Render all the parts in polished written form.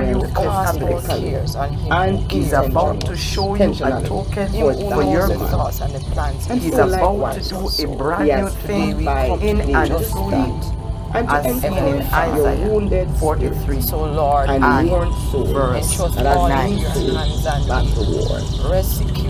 before you them cast our established. cares on him. and He's about to show you a intentionally token Him for who for your knows the good. thoughts and the plans. And He's so about to likewise, do a so brand he new has thing we by come in to and just through that. you, and to as seen in encourage your Isaiah wounded 43 So Lord, and and worn soul verse entrust that all has in been your pulled hands and back to war. rescue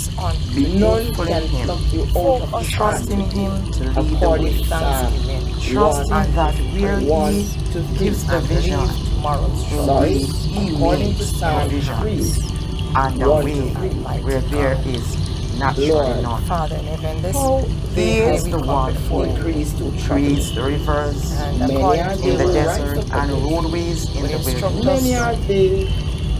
Focus on None faithful can in Him. pluck you out of His Trust in hand. Him to lead the According way. to Psalm Trust in that where 1 He to 3. gives the vision, Sorry, He according to makes Psalm 3, provisions, and a 1 way to 3. where there is naturally Lord, none. Father in heaven, this how He day is we the come one before who you. increase to trouble creates me. the rivers And Many according are to they in the your who word, rise desert up and against me. roadways in would the instruct wilderness. Many us are they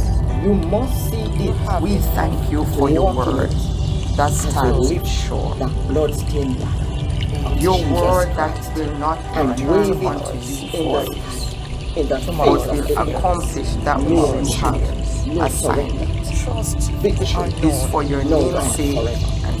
Lord. You must see it. We thank you for your Walk in word it. that As you stands lift sure. that bloodstained banner of Your Jesus word Christ that will not and return wave unto it you in the void, sky, in the Tomorrow, face but of will the earth. accomplish that No which you retreat, have no assigned. surrender. trust the Victory Is for unknown. your no name's God sake forever. and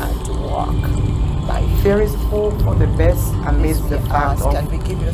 and walk. There is hope for the best amidst the fact Can of we give you